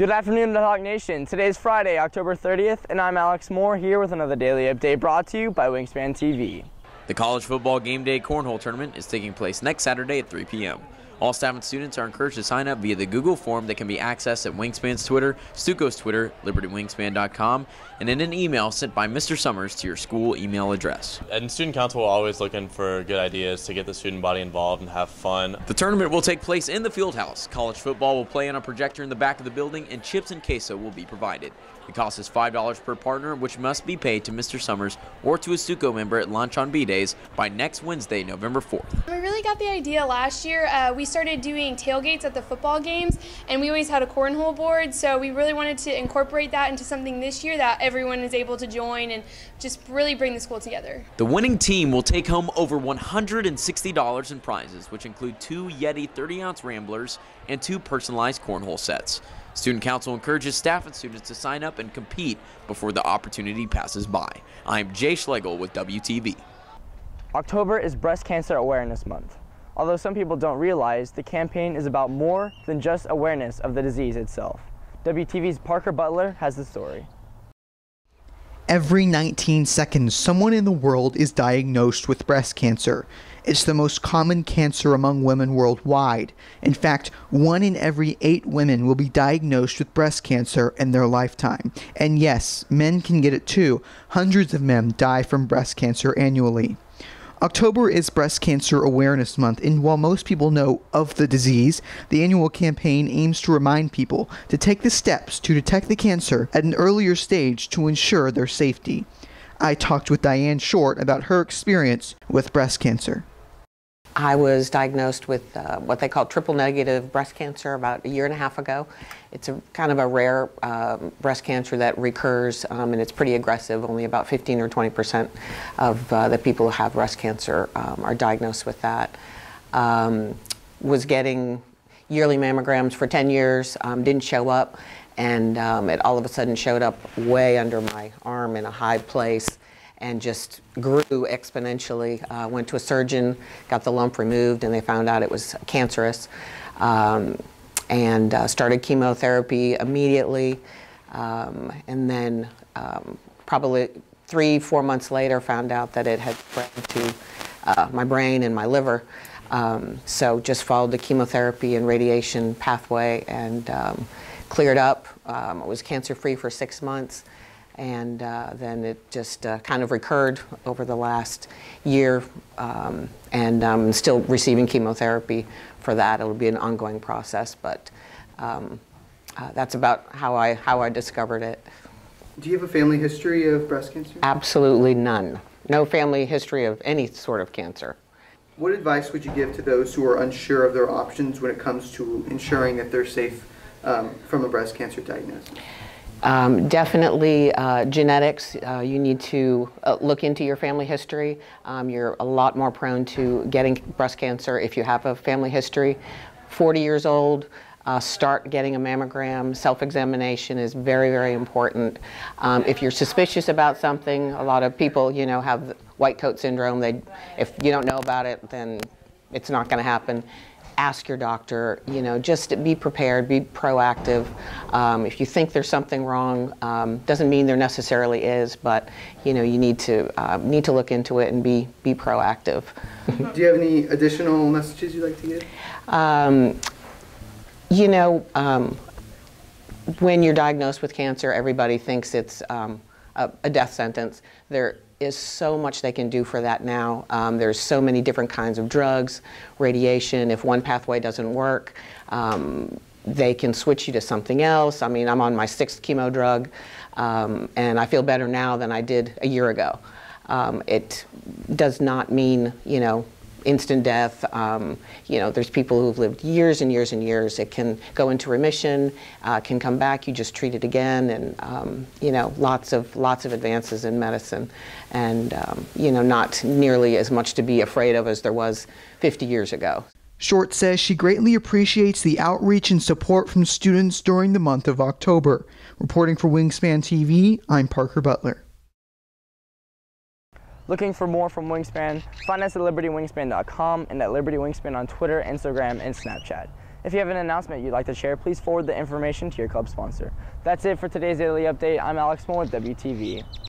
Good afternoon to Hawk Nation. Today is Friday, October 30th, and I'm Alex Moore here with another daily update brought to you by Wingspan TV. The College Football Game Day Cornhole Tournament is taking place next Saturday at 3 p.m. All staff and students are encouraged to sign up via the Google form that can be accessed at Wingspan's Twitter, Stuco's Twitter, libertywingspan.com, and in an email sent by Mr. Summers to your school email address. And student council, we're always looking for good ideas to get the student body involved and have fun. The tournament will take place in the field house. College football will play on a projector in the back of the building, and chips and queso will be provided. The cost is $5 per partner, which must be paid to Mr. Summers or to a Stuco member at lunch on B-Days by next Wednesday, November 4th. We really got the idea last year. We started doing tailgates at the football games, and we always had a cornhole board, so we really wanted to incorporate that into something this year that everyone is able to join and just really bring the school together. The winning team will take home over $160 in prizes, which include 2 Yeti 30-ounce Ramblers and 2 personalized cornhole sets. Student Council encourages staff and students to sign up and compete before the opportunity passes by. I'm Jay Schlegel with WTV. October is Breast Cancer Awareness Month. Although some people don't realize, the campaign is about more than just awareness of the disease itself. WTV's Parker Butler has the story. Every 19 seconds, someone in the world is diagnosed with breast cancer. It's the most common cancer among women worldwide. In fact, 1 in every 8 women will be diagnosed with breast cancer in their lifetime. And yes, men can get it too. Hundreds of men die from breast cancer annually. October is Breast Cancer Awareness Month, and while most people know of the disease, the annual campaign aims to remind people to take the steps to detect the cancer at an earlier stage to ensure their safety. I talked with Diane Short about her experience with breast cancer. I was diagnosed with what they call triple-negative breast cancer about 1.5 years ago. It's a kind of a rare breast cancer that recurs, and it's pretty aggressive. Only about 15 or 20% of the people who have breast cancer are diagnosed with that. Was getting yearly mammograms for 10 years, didn't show up, and it all of a sudden showed up way under my arm in a high place, and just grew exponentially. Went to a surgeon, got the lump removed, and they found out it was cancerous, and started chemotherapy immediately. And then probably 3-4 months later, found out that it had spread to my brain and my liver. So just followed the chemotherapy and radiation pathway and cleared up. I was cancer-free for 6 months. And then it just kind of recurred over the last year, and I'm still receiving chemotherapy for that. It'll be an ongoing process, but that's about how I discovered it. Do you have a family history of breast cancer? Absolutely none. No family history of any sort of cancer. What advice would you give to those who are unsure of their options when it comes to ensuring that they're safe from a breast cancer diagnosis? Definitely genetics. You need to look into your family history. You're a lot more prone to getting breast cancer if you have a family history. 40 years old, start getting a mammogram. Self-examination is very, very important. If you're suspicious about something, a lot of people, you know, have white coat syndrome. If you don't know about it, then it's not going to happen. Ask your doctor, you know, just be prepared, be proactive. If you think there's something wrong, doesn't mean there necessarily is, but you know, you need to look into it and be proactive. Do you have any additional messages you'd like to give? You know, when you're diagnosed with cancer, everybody thinks it's a death sentence. There is so much they can do for that now. There's so many different kinds of drugs, radiation. If one pathway doesn't work, they can switch you to something else. I mean, I'm on my 6th chemo drug, and I feel better now than I did a year ago. It does not mean, you know, instant death. You know, there's people who've lived years and years and years. It can go into remission, can come back. You just treat it again, and you know, lots of advances in medicine, and you know, not nearly as much to be afraid of as there was 50 years ago. Short says she greatly appreciates the outreach and support from students during the month of October. Reporting for Wingspan TV, I'm Parker Butler. Looking for more from Wingspan? Find us at libertywingspan.com and at libertywingspan on Twitter, Instagram, and Snapchat. If you have an announcement you'd like to share, please forward the information to your club sponsor. That's it for today's Daily Update. I'm Alex Moore with WTV.